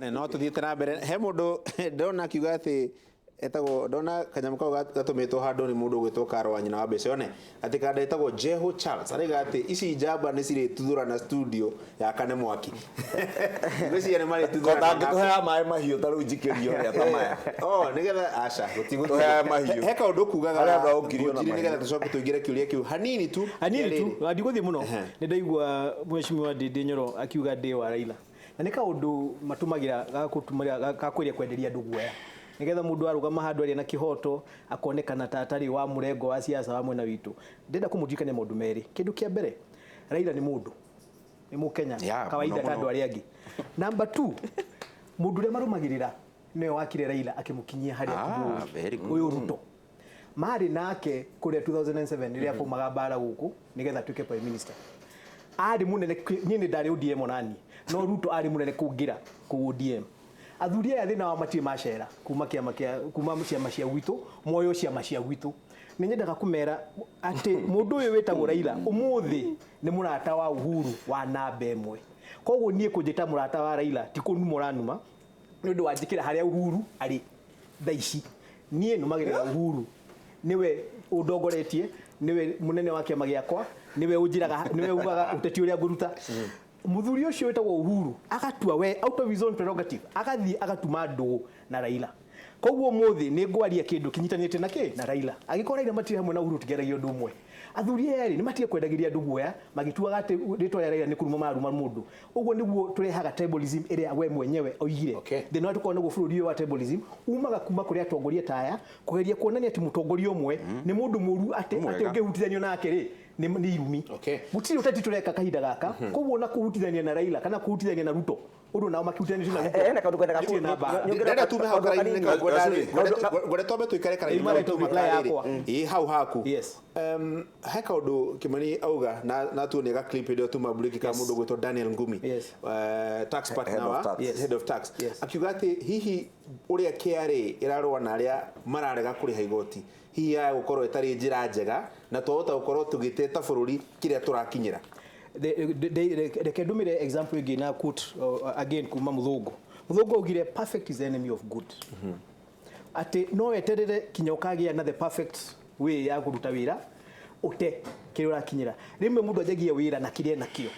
One no tuthiite na mbere he mundu ndona kiuga ati etagwo ndona kanyamu kau gatumitwo handu ni mundu gwitwo Karwa nyina wa Mbeca one ati kanda etagwo Jeho Charles ariga ati ici njamba ni ciri tuthurana studio ya Kane Mwaki ngwiciria ni mari tuthurana ngituhea mai mahiu taru njikirio ya tamaya nigetha aca gutigutuhea mahiu he kaundu kugaga aria ndaungirio na nigetha tucoke tuingire kiuria kiu hanini tu ndiguthi muno ni ndaigua Mheshimiwa Ndindi Nyoro akiuga ndi wa Raila na ni kaundu matumagira gakwiria kwenderia andu guoya nigetha mundu arugama handu ari na kihoto akonekana ta atari wa murengo wa siasa wa mwena witu ndenda kumujikania maundu meri kindu kia mbere Raila ni mundu ni Mukenya kawaida ta andu ari angi number 2 mundu ria marumagirira niwe wakire Raila akimukinyia hari uyu Ruto mari nake kuria 2007 ria fumaga bara guku nigetha tuke prime minister ari munene nyine ndari ODM onani no Ruto ari munene kungira ku ODM athuri aya thina wa matie macera kuma ciama cia gwitu moyo ciama cia gwitu ni nyendaga kumera ati mundu uyu wetagwo Raila umuthi ni murata wa Uhuru wa namba emwe koguo nie kunjita murata wa Raila ti kunu muranuma ni undu wanjikira haria Uhuru ari thaici nie numagirira Uhuru niwe udongoretie niwe munene wa kiama giakwa niwe unjiraga niwe ugaga uteti uria nguruta muthuri ucio wetagwo Uhuru agatua we out of his own prerogative agathi agatuma ndu na Raila koguo muthi ni ngwaria kindu kinyitanite na Raila agikora Raila matire hamwe na Uhuru tigeragia ndu umwe athuri eri ni matie kwendagiria ndu guoya magituaga ati ritwa ya Raila ni kuruma maruma mundu uguo niguo turehaga tribalism iria we mwenyewe oigire thina watu kwa nugo bururi wa tribalism umaga kuma kuri atongoria taya kugeria kuonania ati mutongoria umwe ni mundu muru ati ungehutithanio nake ri ni irumi mutiri utati tureka kahinda gaka koguo na kuhutithania na Raila kana kuhutithania na Ruto undu nao makihutithania na Ruto ena kaundu kwenda gatu ndenda tume hau karaini ngore tombe tuikare karaini hau haku he kaundu Kimani auga na tuone ga clip ndio tuma buliki ka mundu gwitwo Daniel Ngumi tax partner wa head of tax akiuga ati hihi uria KRA irarwa na aria mararega kuri haigoti hihi ya gukorwo etari njira njega na twahota gukorwo tugiteta bururi kiria turakinyira the kedumire example again na quote again kuma Muthungu ugire perfect is the enemy of good ati no eterere kinyokagia na the perfect way ya kuruta wira ute kiria urakinyira rimwe mundu ajagia wira na kiria nakio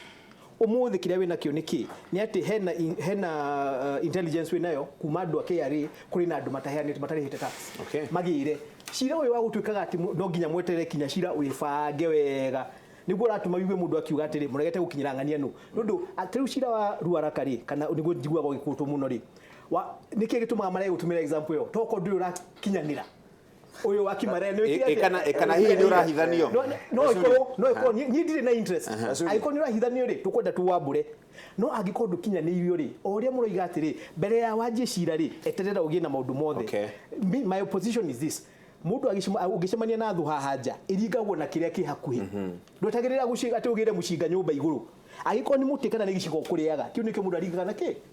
umuthi kiria wina kio niki ni ati hena intelligence winayo kuma andu a KRA kuri na andu mataheanite matarihite tax magire cira uyu wa gutuikaga ati no nginya mweterere kinya cira uifange wega niguo ratuma wigue mundu akiuga atiri muregete gukinyirangania nu nundu atiru cira wa ruarakari kana niguo njiguaga gikutu muno ri niki gitumaga mare gutumira example yo toko ndu urakinyanira uyu wakimare ni kana hihi ni urahithanio no iko ni ndire na interest aiko ni urahithanio ri tukwenda tuwambure no angiko ndukinyanirio ri oria muroiga atiri mbere ya wanje cira ri eterera ugie na maundu mothe my position is this mundu agicemania na thu hahanja iringagwo na kiria ki hakuhi ndwetagirira guciga ati ugire mucinga nyumba iguru agiko ni muti kana ni gicigo kuriaga kiu nikio mundu aringaga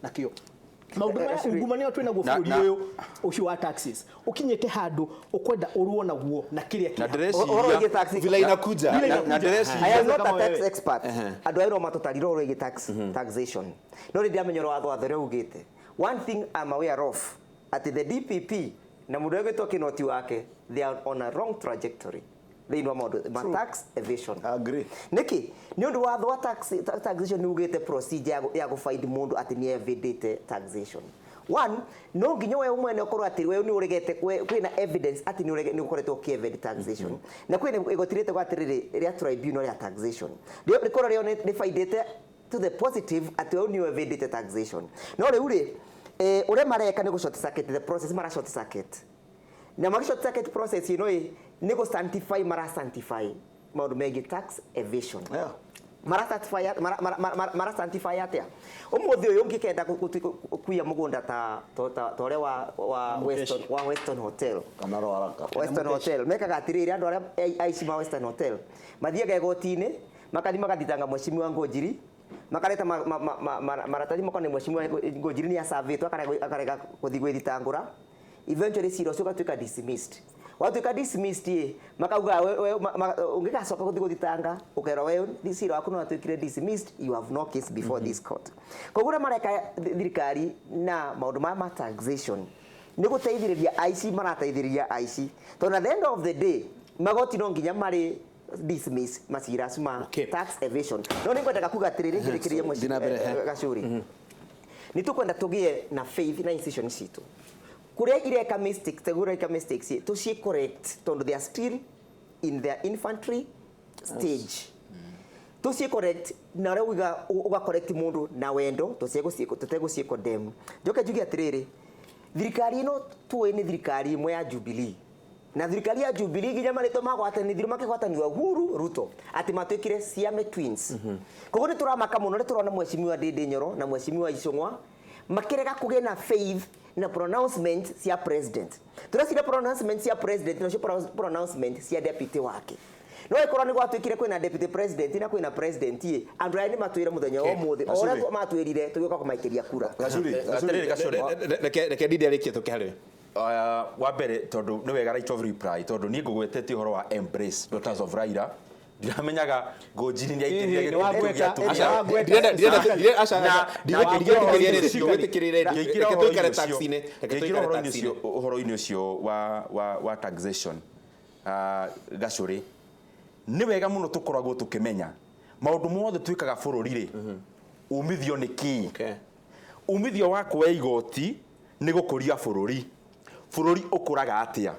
nakio maundu maya ungumania twina go buri uyu ucio wa taxes ukinyete handu ukwenda uruona guo na kiria ki vila inakuja na dress I am not a tax expert adu airo matotariro ro taxation no ri ndiamenyoro watho athere ugite one thing I'm aware of at the DPP na mundu wetwo kinoti wake they are on a wrong trajectory they know about tax evasion agree niki ni undu wa thwa taxation ni ugite procedure ya go find mundu ati ni evaded taxation one no nginya we umwe okorwo ati we ni uregete kwina evidence ati ni ukoretwo ki evade taxation na kwina igotirite kwa atiriri ria tribunal ya taxation rio rikoro rio ni faidete to the positive ati we ni evaded taxation no ri ure mareka ni go short circuit the process mara short circuit na mara short circuit process ni go sanctify maundu megi tax evasion mara sanctify atia umuthi uyu ngikenda kuya mugunda ta tore wa Western Hotel kana Ruaraka Western Hotel mekaga atiriri andu aria aicima Western Hotel mathiaga igoti-ini makathitanga Mheshimiwa Ngojiri makareta maratathi makone Mheshimiwa Ngojiri ni survey tu akarega kuthigwe thitangura eventually cira ucio gatuika dismissed watuika dismissed makauga ungikacoka guthi guthitanga ukero we cira waku no watuikire dismissed, you have no case before this court. Koguo mareka thirikari na maundu ma taxation ni guteithiriria aici marateithiriria aici, tondu at the end of the day magoti no nginya mari dismiss macira cuma tax evasion. No ni kwenda kuga atiriri ngirikirie mweciria Gacuri, ni tukwenda tugie na faith na institution citu kuria ireka mistakes tegura ireka mistakes to she correct, tondu they are still in their infantry stage. To she correct na re uga correct mundu na wendo tutego cieko dem joke jugi atiriri thirikari no tuwe ni thirikari imwe ya Jubilee, na thirikari ya Jubilee ginya marito magwatanithirwo makigwatanithwa Uhuru Ruto ati matwikire ciame twins. Koguo ni turamaka muno, ni turona Mheshimiwa Ndindi Nyoro na Mheshimiwa Icung'wa makirega kugena faith na pronouncement cia president. Turacira pronouncement cia president na pronouncement cia deputy wake. No ikorwo ni gwatwikire kwina deputy president na kwina president andu aya ni matwire muthenya wa muthi ora matwirire tugiuka kumaikiria kura. Gacuri reke Ndindi arikie tukihari wa mbere tondu ni wega right of reply tondu ni ngugwetetie horo wa embrace daughters of Raila ndiramenyaga ngojini ni aitirie uhoro-ini ucio wa taxation. Gacuri ni wega muno tukoragwo tukimenya maundu mothe twikaga bururi ri umithio ni ki umithio wa kuoya igoti ni gukuria bururi. Bururi ukuraga atia?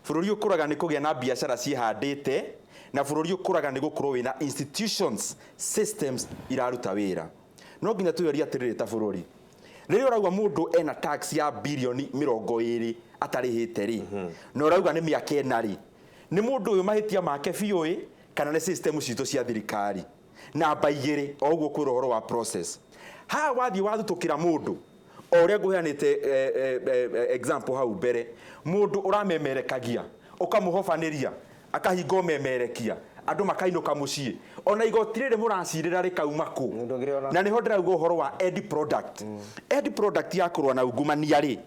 Bururi ukuraga ni kugia na biashara cihandite, na bururi ukuraga ni gukorwo wina institutions systems iraruta wira. No nginya tuyoria atiriri ta bururi riria urauga mundu ena tax ya bilioni 20 atarihite ri no urauga ni miaka ena ri ni mundu uyu mahitia make biui kana ni system citu cia thirikari na baigire oguo kwira horo wa process ha wathi wathutukira mundu oria nguheanite example hau mbere mundu uramemerekagia ukamuhofaniria akahingo memerekia andu makainuka mucii ona igoti riri muracirira rikauma ku na niho ndirauga uhoro wa end product end product ya kurwa na ungumania ri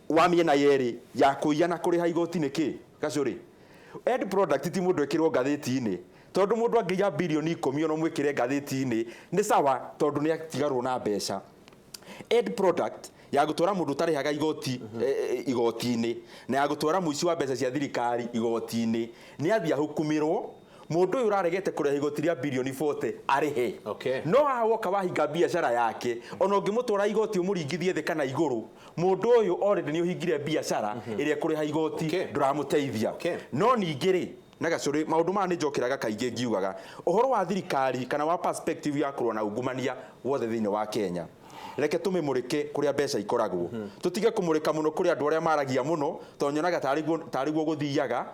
wa miena yeri ya kuiya na kuriha igoti niki Gacuri end product ti mundu ekirwo ngathiti-ini tondu mundu angiya bilioni 10 ono mwikire ngathiti-ini ni sawa tondu ni atigarwo na mbeca. End product ya gutwara mundu tarihaga igoti igoti-ini na ya gutwara muici wa mbeca cia thirikari igoti-ini ni athia hukumirwo mundu uyu uraregete kuriha igoti ria bilioni 40 arihe. No awoka wahinga biashara yake ona ungimutwara igoti umuringithie thi kana iguru mundu uyu already ni uhingire biashara iria kuriha igoti nduramuteithia. No ningiri na Gacuri maundu ma ni njokiraga kaingi ngiugaga uhoro wa thirikari kana wa perspective ya kurwa na ungumania wothe thiini wa Kenya. Reke tumimurike kuria mbeca ikoragwo tutige kumurika muno kuria andu aria maragia muno tonyonaga tariguo guthiaga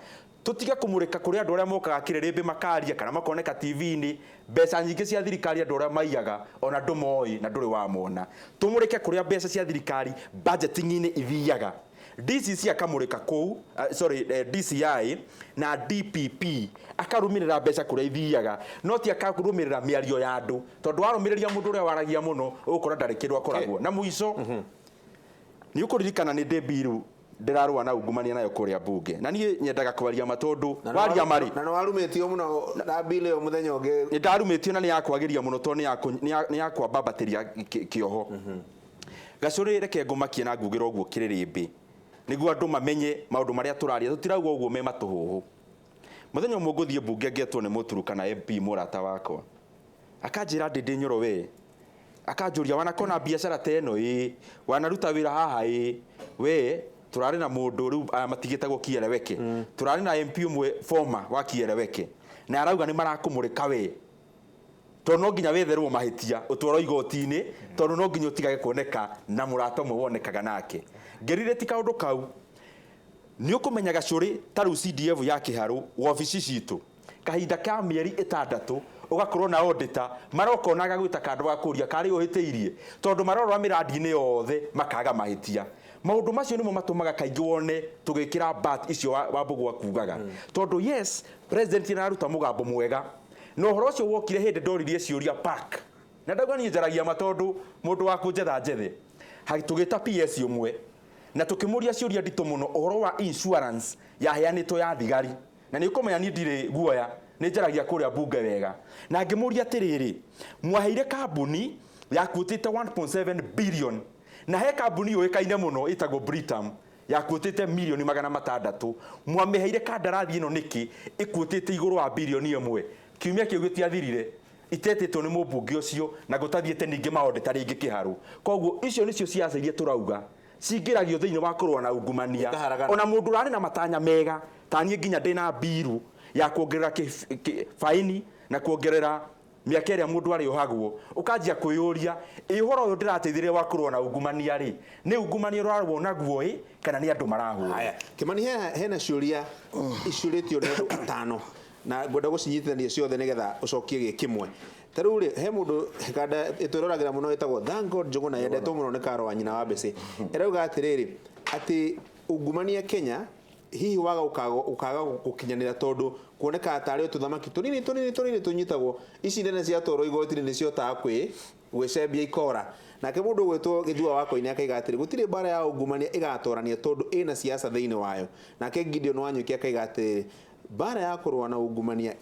tutige kumurika kuria andu aria mokaga kirerimbi makaria kana makoneka TV-ini mbeca nyingi cia thirikari andu aria maiyaga ona ndumoi na nduri wa mona. Tumurike kuria mbeca cia thirikari budgeting-ini ithiaga DCC akamurika kou DCI na DPP akarumirira mbeca kuria ithiaga no ti akarumirira miario ya andu tondu warumiriria mundu uria waragia muno ukora ndarikirwa koragwo na muico ni ukuririkana ni debiru ndirarwa na ungumania nayo kuria bunge na nie nyendaga kwaria matondu waria mari na warumitio muno na bile o muthenya ungi ni ndarumitio na ni yakwagiria muno to ni yakwa babatiria kioho. Gacuri reke ngumakie na ngugira uguo kiririmbi niguo andu mamenye maundu maria turaria tutirauga uguo me matuhuhu. Muthenya umwe nguthie bunge ngetwo ni muturuka na MP murata wakwa akanjira Ndindi Nyoro we akanjuria wanakona biashara ta eno wanaruta wira haha we turari na mundu riu matigite gukieleweke turari na MP umwe former wa kieleweke na arauga ni marakumurika we to no nginya wetherwo mahitia utwaro igoti-ini tondu no nginya utigage kuoneka na murata umwe wonekaga nake. Ngerire ti kaundu kau ni ukumenya Gacuri taru CDF ya Kiharu wabici citu kahinda ka mieri 6 ugakorwo na auditor marokonaga gwita kandu ga kuria kari uhitiirie tondu marorwa mirandi-ini yothe makaga mahitia. Maundu macio nimo matumaga kaingi wone tugikira bat icio wa Mbugua kugaga tondu yes president naruta mugambo mwega no horo cio wokire hindi ndoririe ciuria park na ndauga ni njaragia matondu mundu wa kunjetha njethe tugita PS umwe na tukimuria ciuria ndito muno uhoro wa insurance ya heanitwo ya thigari na ni ukomenya ni ndire guoya ni njaragia kuria bunge wega na ngimuria atiriri mwaheire kambuni ya kutite 1.7 billion na he kambuni yoikaine muno itagwo Britam ya kutite milioni 600 mwameheire kandarathi ino niki ikutite iguru wa bilioni 1 kiumia kiu gitiathirire itetitwo ni mumbunge ucio na gutathiete ningi maonde tari ingi kiharu koguo icio nicio siasa iria turauga cingiragio thiini wa kurwa na ungumania ona mundu rari na matanya mega tanie nginya ndina biru ya kuongerera faini na kuongerera miaka iria mundu ari ohagwo ukanjia kwiyuria ihoro uyu ndirateithire wa kurwa na ungumania ri ni ungumania rwarwo naguo kana ni andu marahura haya Kimani hena ciuria icuritio ni andu atano na ngwenda gucinyitithania ciothe nigetha ucokie gikimwe taru ri he mundu kanda itororagira muno itagwo Thank God Njuguna yendetwo muno ni Karo wa nyina wa Mbese irauga atiriri ati ungumania Kenya hihi waga ukaga gukinyanira tondu kuoneka atari tuthamaki tunini tunyitagwo ici nene cia toro igoti ni cio ta kwi gwicembia ikora nake mundu gwetwo Githua Wako-ini akaiga atiri gutire bara ya ungumania igatorania tondu ina siasa thiini wayo nake Gideon Wanyuki akaiga atiri bara ya kurwa na ungumania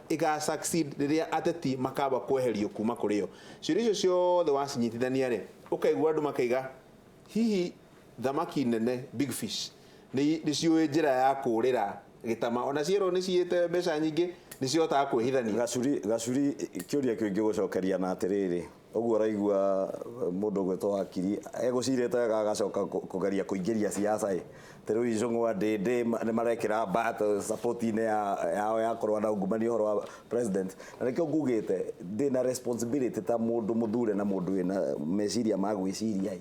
iga succeed riria ateti makaba kweherio kuma kurio ciuria ciothe wacinyitithania ri ukaigua andu makaiga hihi thamaki nene big fish ni ciuĩ njĩra ya kũrĩra gĩtama ona ciero nĩ ciĩte mbeca nyingĩ nĩ cihotaga kwĩhithania gacuri kĩũria kĩngĩ gũcokeria na atĩrĩrĩ ũguo raigua mũndũ gwetwo wakiri egũcirĩte agacoka kũgeria kũingĩria siasa Teru Icũng'wa Ndĩndĩ nĩ marekĩra bat support-inĩ yao ya kũrũa na ungumania ũhoro wa president na nĩkĩo ngugĩte ndĩna responsibility ta mũndũ mũthure na mũndũ wĩna meciria ma gwĩciria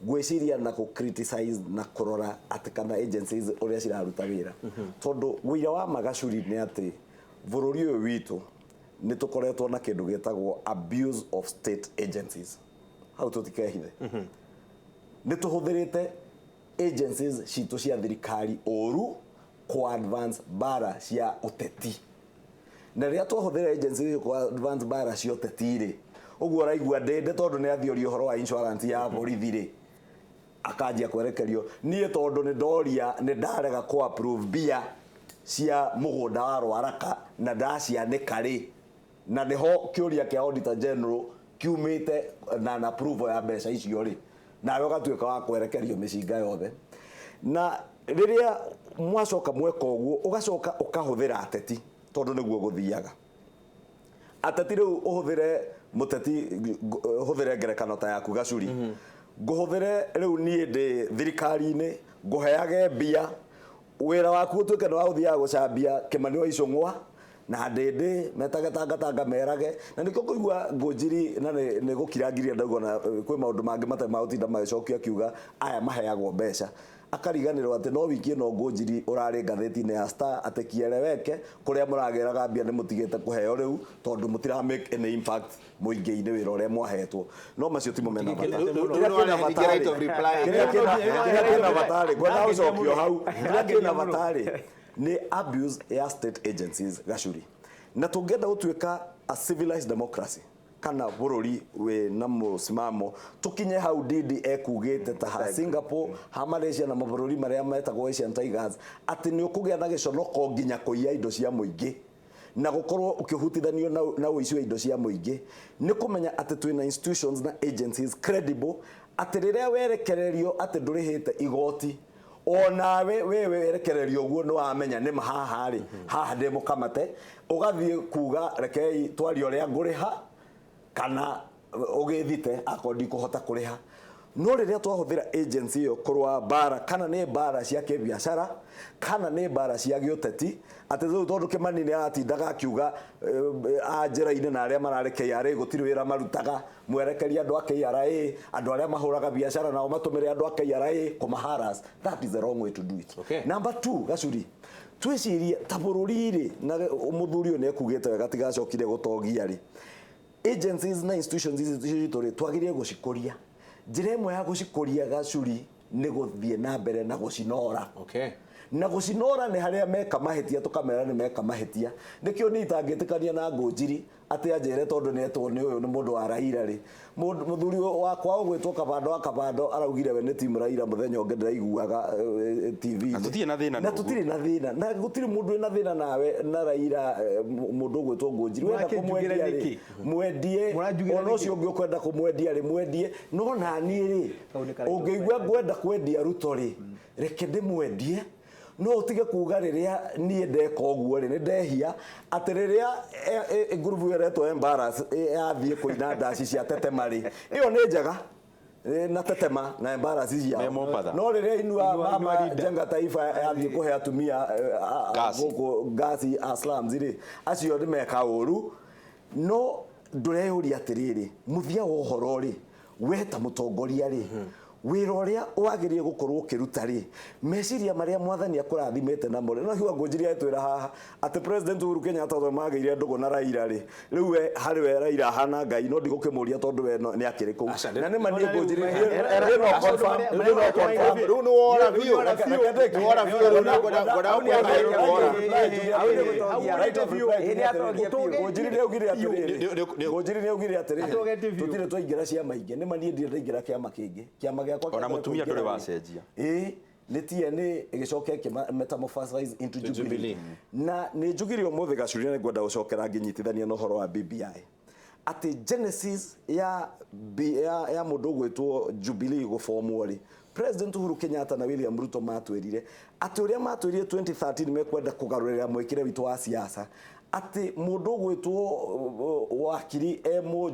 gwiciria na ku criticize na kurora atikana agencies uria ciraruta wira tondu wira wa magacuri ni ati bururi uyu witu ni tukoretwo na kindu gitagwo abuse of state agencies how to tikehithe ni tuhuthirite agencies citu cia thirikari oru ku advance bara cia uteti na ria tuhuthira agencies ku advance bara cia uteti ri uguo raigua Ndĩndĩ tondu ni athiorio horo wa insurance ya borithi ri akajia kwerekerio nie tondu ni ndoria ni ndarega ku approve bia cia mugunda wa Rwaraka na ndacianika ri na niho kiuria kia auditor general kiumite na approval ya mbeca icio ri nawe ugatuika wa kwerekerio micinga yothe na riria mwacoka mweka uguo ugacoka ukahuthira ateti tondu niguo guthiaga ateti riu uhuthire muteti uhuthire ngerekano ta yaku Gacuri nguhuthire riu nie ndi thirikari-ini nguheage mbia wira waku utuike no uthia gucambia Kimani wa Icũng'wa na Ndĩndĩ metagatanga merage na niko kuigua Ngũnjiri na ni gukirangiria ndauga na kwi maundu mangi mata mautinda magicokia kiuga aya maheagwo mbeca akariganirwo ati no wiki no Ngũnjiri urari ngatheti-ini ya Star atekieleweke kuria murageraga mbia ni mutigite kuheo riu tondu mutira make an impact muingi-ini wira uria mwahetwo no macio timo mena batari gwetha ucokio hau kina batari ni abuse ya state agencies Gacuri na tungenda gutuika a civilized democracy kana bururi we na musimamo tukinye hau Ndĩndĩ ekugite ta ha Singapore ha Malaysia na mabururi maria metagwo Asian Tigers ati ni ukugia na giconoko nginya kuiya indo cia muingi na gukorwo ukihutithanio na uici wa indo cia muingi ni kumenya ati twina institutions na agencies credible ati riria werekererio ati ndurihite igoti onawe wewe werekererio guo no amenya ni mahaha ri haha ndemo kamate ugathie kuga rekei twari uria nguriha kana ugithite akondi kuhota kuriha no riria twahuthira agency yo kurwa bara kana ni bara cia kibiashara kana ni bara cia giuteti ati thu tondu Kimani ni atindaga akiuga ajira-ini na aria marare KRA gutiri wira marutaga mwerekeria andu a KRA andu aria mahuraga biashara nao matumire andu a KRA kumaharas that is the wrong way to do it number 2 Gacuri twicirie tabururi ri na muthuri ne ekugite wega tigacokire gutogia ri agencies na institutions ici turi twagirie gucikuria njira imwe ya gucikuria Gacuri ni guthie na mbere na gucinora na gucinora ni haria meka mahetia tukamera ni meka mahetia nikio ni itangitikania na Ngunjiri ati anjere tondu ni etwo ni uyu ni mundu wa Raila ri muthuri wa kwao gwitwo Kabando araugire we ni timu Raila muthenya ungi ndiraiguaga TV na tutire na thina na gutiri mundu ina thina nawe na Raila mundu gwitwo Ngunjiri wenda kumwendia ri mwendie ono cio ungi ukwenda kumwendia ri mwendie no na ni ri ungeigua gwenda kwendia Ruto ri reke ndimwendie no utige kuga riria nie ndeka uguo ri ndehia ati riria ngurubu yeretwo Embarrass yathie kuina ndaci cia Tetema ri iyo ni njega na Tetema na Embarrass cia no riria inua mama Jenga Taifa yathie kuhe atumia guku gasi aslams ri acio ni meka uru no ndureyuria atiriri muthia wa uhoro ri weta mutongoria ri wira uria wagirie gukorwo ukiruta ri meciria maria mwathani akurathimete namo no hiwa Ngunjiri etwira haha ati president Uhuru Kenyatta to magiire ndugu na Raila ri riu we hari we Raila hana ngai no ndigukimuria tondu we ni akiri ku na ni manie Ngunjiri no confirm riu ni wora biu ni wora biu riu na goda Ngunjiri ni augire atiri tutire twaingira cia maingi ni manie ndire ndaingira kiama kingi kiama ona mutumia nduri wacenjia nitie ni igicoke metamorphosize into Jubilee na ni njugire umuthi gacuria ngwenda gucokera nginyitithania no horo wa BBI ati genesis ya mundu gwitwo Jubilee gufomwo ri President Uhuru Kenyatta na William Ruto matwirire ati uria matwirire 2013 mekwenda kugarurira mwikire witu wa siasa ati mundu gwitwo wakiri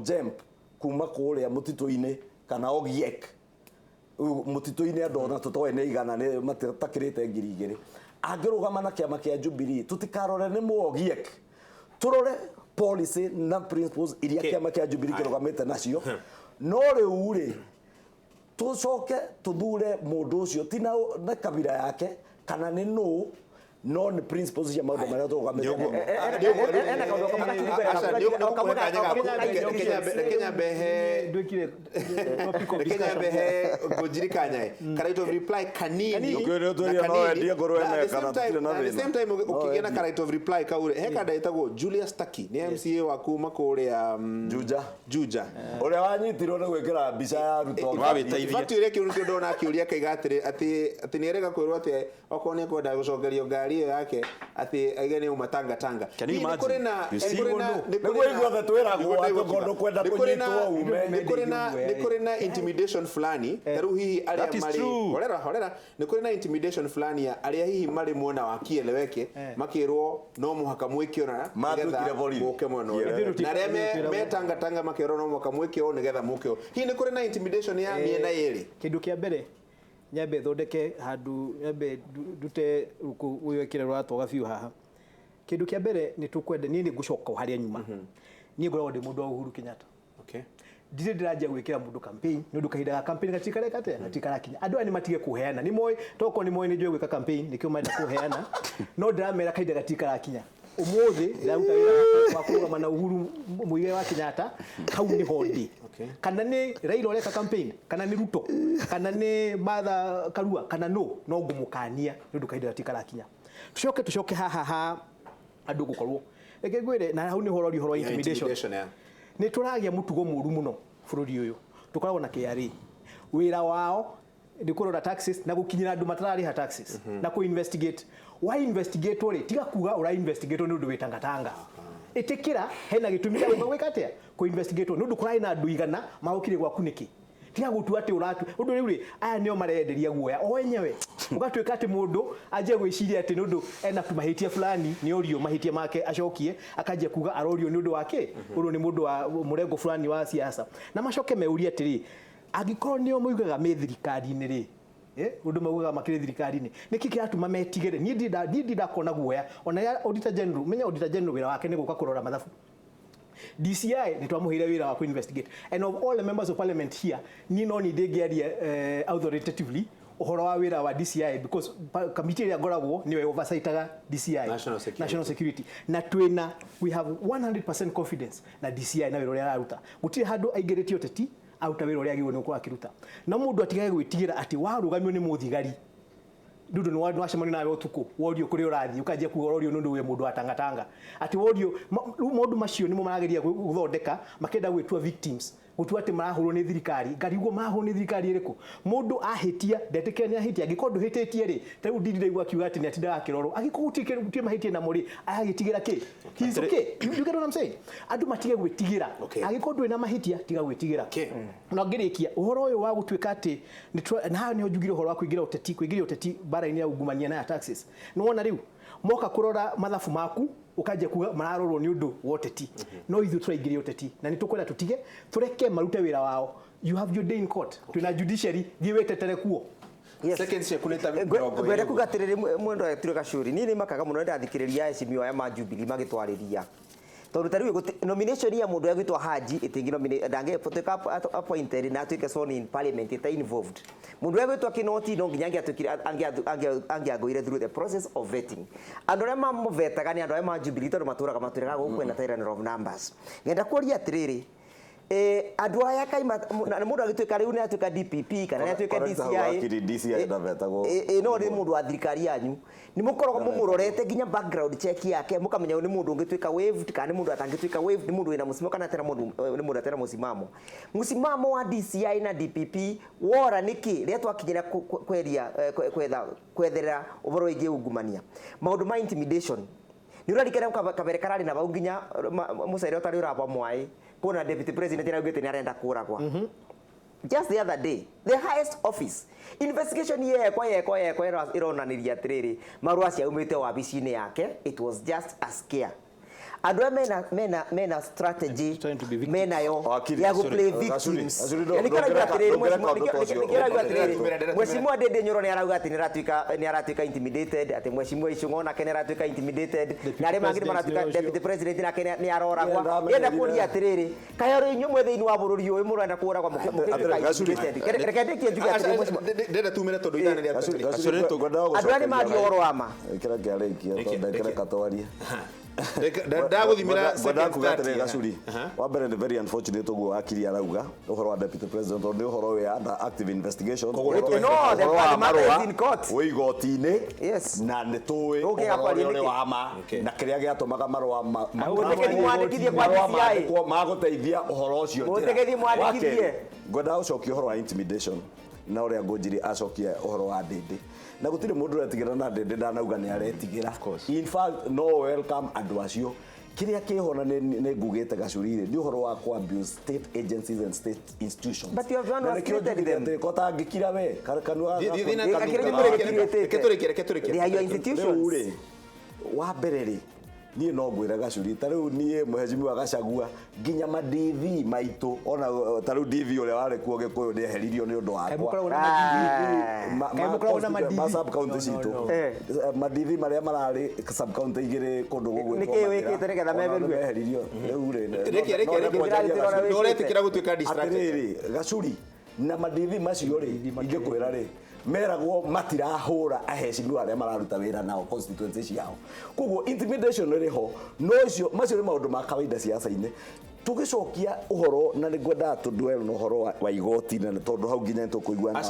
Jemp kuma kuria mutito-ini kana Ogiek mutito-ini andona tutoe ne igana ne matakirite ngiri igiri angirugama na kiama kia Jubilee tutikarore ni Ogiek turore policy na principles iria kiama kia Jubilee kirugamite nacio no riu ri tucoke tuthure mundu ucio tina na kabira yake kana ni no ni principles ya maundu maria turugamite Kenya behe Ngunjiri kanya right of reply kanini at the same time ukigena right of reply kaure heka ndaitagwo Julius Taki ni MCA wa kuma kuria Juja uria wanyitirwo ni gwikira mbica ya Ruto wabiteithia fatire kiuru kio ndona kiuria kaigatire ati ni erega kwirwo ati okone kwenda gucokerio ngari yake ati aigene umatanga ni kuri na intimidation fulani taru hihi aria mari horera ni kuri na intimidation fulani ya aria hihi mari muona wakieleweke makirwo no muhaka mwikiona matukire bori mukemwono na aria metanga makirwo no muhaka mwikio nigetha mukio hihi ni kuri na intimidation ya miena yeri kindu kia mbere nyambe thondeke handu nyambe dute uyo ekire rwatwa biu haha kindu kia mbere ni tukwende ni ngucoka haria nyuma ni ngoragwo ndi mundu wa Uhuru Kenyatta ndire ndiraje gwikira mundu campaign ni ndu kahinda campaign gatikare kate gatikara kinya andu ani matige kuheana ni moy toko ni moy ni njwe gwika campaign nikio maenda kuheana no ndiramera kahinda gatikara kinya umuthi ndauta wira wa kurugama na Uhuru muige wa Kenyatta hau ni hondi kana ni Raila oreka campaign kana ni Ruto kana ni Martha Karua kana no ngumukania ni ndu kahinda gatikara kinya tucoke ha andu gukorwo reke ngwire na hau ni horo intimidation ni turagia mutugo muru muno bururi uyu tukoragwo na KRA wira wao ni kurora taxes na gukinyira andu matarari ha taxes na ku investigate why investigate ori tiga kuga ura investigate ni undu witangatanga itikira hena gitumi kya gwika atia ku investigate ni undu kurai na andu igana mahukire gwaku niki tiga gutu ati uratu undu riu aya nio marenderia guoya o wenyewe ugatwika ati mundu aje gwiciria ati nundu ena tumahitia fulani ni orio mahitia make acokie akaje kuga arorio ni undu wake undu ni mundu wa murengo fulani wa siasa na macoke meuria atiri agikorwo nio muigaga me thirikari-ini ri undu maugaga makire thirikari-ini niki kiratuma metigere ni ndida kona guoya ona auditor general menya auditor general wira wake ni guka kurora mathabu DCI ni twamuhire wira wa ku investigate and of all the members of parliament here ni no ni ndegiaria authoritatively uhoro wa wira wa DCI because committee ya goragwo niwe oversightaga DCI national security na twina we have 100% confidence na DCI na wira uria araruta gutire handu aigeretio teti auta wira uria agirwo ni gukora kiruta na mundu atigaye gwitigira ati warugamio ni muthigari ndudu ni wadu wacemani nawe utuku wodio kuri urathi ukanjia kuga wodio nundu we mundu atangatanga ati wodio maundu macio nimo marageria guthondeka makenda gwitua victims gutua ati marahurwo ni thirikari ngarigwo marahurwo ni thirikari iriku mundu ahitia ndetike ni ahitia gikondu hititie ri tau ndindire igwa kiuga ati ni atinda akiroro agikugutie gutie mahitie na muri agitigira ki he's okay you get what I'm saying andu matige gwitigira agikondu ina mahitia tiga gwitigira no ngirikia uhoro uyu wa gutwika ati na ni ujugire uhoro wa kuingira uteti bara-ini ya ungumania na taxes no wona riu moka kurora mathafu maku ukaje kuga mararorwo ni undu woteti no ithu turaingiria uteti na ni tukwenda tutige tureke marute wira wao you have your day in court tuna judiciary thiwete terekuo seconds ya kuleta gwenda kugatiriri mwendo wa Tire Gachuri ni makaga muno ndathikiriria ecimio aya ma Jubilee magitwariria tondu tariu nomination ya mundu agitwa Haji itingi nominate ndange poteka appointed na tuike sworn in parliament ita involved mundu agitwa Kinoti no nginya angiagoire through the process of vetting andu aria mamuvetaga ni andu aria ma Jubilee tondu maturaga maturega gukwenda tyranny of numbers ngenda kuria atiriri andu aya kaima mundu agitwika riu ni atuika DPP kana ni atuika DCI no ni mundu wa thirikari yanyu ni mukoragwo mumurorete ginya background check yake mukamenya ni mundu ungitwika waved kana ni mundu atangitwika waved ni mundu wina musimamo kana tena mundu ni mundu atera musimamo wa DCI na DPP wora niki ria twakinyira kwetherera uboro ingi ungumania maundu ma intimidation ni urarikana kabere karari na bau ginya musaire utari uraba mwai kuna deputy president iraugite ni arenda kuragwa just the other day the highest office investigation yekwa ironaniria atiriri marua cia umite wabici-ini yake it was just a scare andu mena strategy mena yo ya go play victims Mheshimiwa Dede Nyoro ni arauga ati ni aratuika intimidated ati Mheshimiwa Icungo na Kenya aratuika intimidated na ri mangiri maratuika deputy president na Kenya ni aroragwa yenda kuria atiriri kayaro inyu mwe thiini wa bururi uyu murenda kuragwa ndenda tumire tondu ithana ria andu ani mari oro ama kira kiarekia tondu kira katwaria ndaguthimira Tire Gachuri wa mbere ni very unfortunate uguo akiri arauga uhoro wa deputy president tondu uhoro we under active investigation no the matter is in court we igoti-ini na ni tuwi uhoro wa ma na kiria giatumaga marua maguteithia uhoro ucio ngwenda ucokia uhoro wa intimidation na uria Ngunjiri acokia uhoro wa Ndindi na gutire mundu uretigira na Ndindi ndanauga ni aretigira in fact no welcome andu acio kiria kihona ni ngugite Gachuri ni uhoro wa ku abuse state agencies and state institutions but you have one was created them kota ngikira we kanua they institutions wa bereri ni no ngwira Gachuri tariu ni Mheshimiwa Gachagua nginya madivi maitu ona tariu divi ule wale kuo Gikuyu ni heririo ni undu wakwa ma sub county citu madivi maria marari sub county igire kundu gugwe niki wikite nigetha meberue heririo riu no retikira gutuika distract Gachuri na madivi macio ri ingikwira ri meragwo matirahura ahecimiwa aria mararuta wira nao constituency ciao koguo intimidation riho no icio macio ni maundu ma kawaida siasa-ini tugicokia uhoro na ni ngwenda tudwell no uhoro wa igoti na tondu hau nginya tukuiguana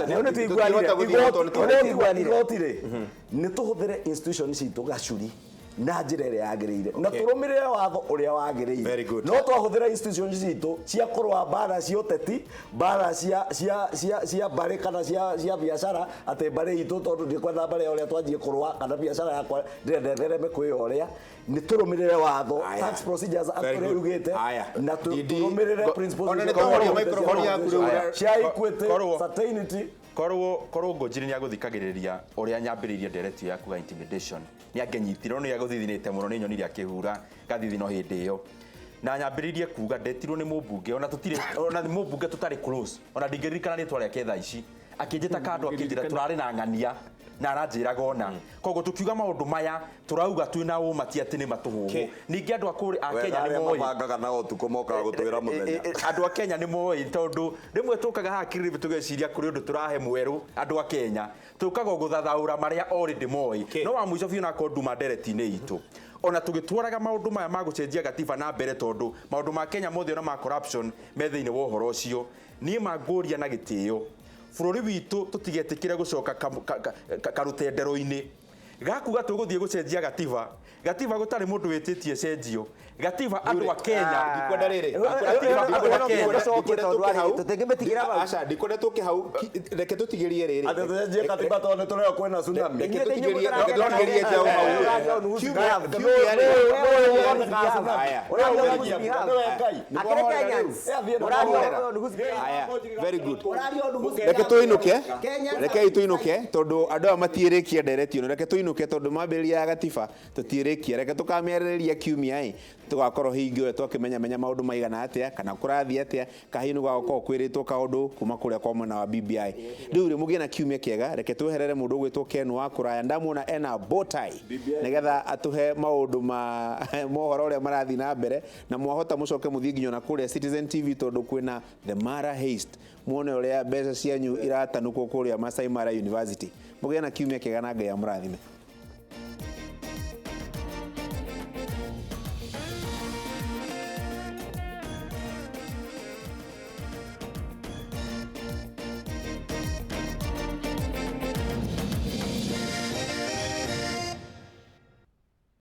igoti ri ni tuhuthire institution citu Gachuri na njira iria yagirire na turumirire watho uria wagirire no twahuthira institutions citu cia kurwa bara cia uteti bara cia bare kana cia biashara ate bare itu tondu ndikwenda bare uria twanjie kurwa kana biashara yakwa ndirendethereme kwiyoria ni turumirire watho tax procedures akore ugite na turumirire principles cia equity certainty korwo Ngunjiri ni aguthikagiriria uria nyambiriria ndereti ya kuga intimidation ni angenyitirwo ni aguthithinite muno ni nyoni ria kihura gathithino hindi iyo na nyambiririe kuga ndetirwo ni mumbunge ona tutire ona ni mumbunge tutari close ona ndingiririkana ni twaria ketha ici akinjita kandu akinjira turari na ng'ania na aranjiraga ona koguo tukiuga maundu maya turauga twina uma ti ati ni matuhumu ningi andu akuri a Kenya ni moi mabangaga na utuko moka gutwira muthenya andu a Kenya ni moi tondu rimwe tukaga hakiri tugeciria kuri undu turahe mweru andu a Kenya tukaga guthathaura maria already moi no wa mwico biu na konduma ndereti-ini itu ona tugitwaraga maundu maya ma gucenjia gatiba na mbere tondu maundu ma Kenya mothe ona ma corruption me thiini wa uhoro ucio ni manguria na gitio bururi witu tutigetikire gucoka karutendero-ini gakuga tuguthie gucenjia gatiba gutari mundu wititie cenjio gatiba andu a Kenya ndikwenda riri aca ndikwenda tuke hau reke tutigerie riri atetheje katiba tondu tureo kwena tsunami reke tutigerie njao very good reke tuinuke tondu andu aya matiirikia nderetio reke tuinuke tondu mambĩrĩria ya gatiba tutiirikia reke tukamĩarĩrĩria kiumia tugakorwo hingi twakimenya maundu maigana atia kana kurathia atia kahinu gakorwo kwiritwo kaundu kuma kuria kwa mwena wa BBI riu ri mugie na kiumia kiega reke tweherere mundu gwitwo Ken wa kuraya ndamwona ena botai nigetha atuhe maundu ma mohoro uria marathi na mbere na mwahota mucoke muthie nginya na kuria Citizen TV tondu kwina the Mara Heist muone uria mbeca cianyu iratanukwo kuria Masai Mara University mugie na kiumia kiega na Ngai amurathime.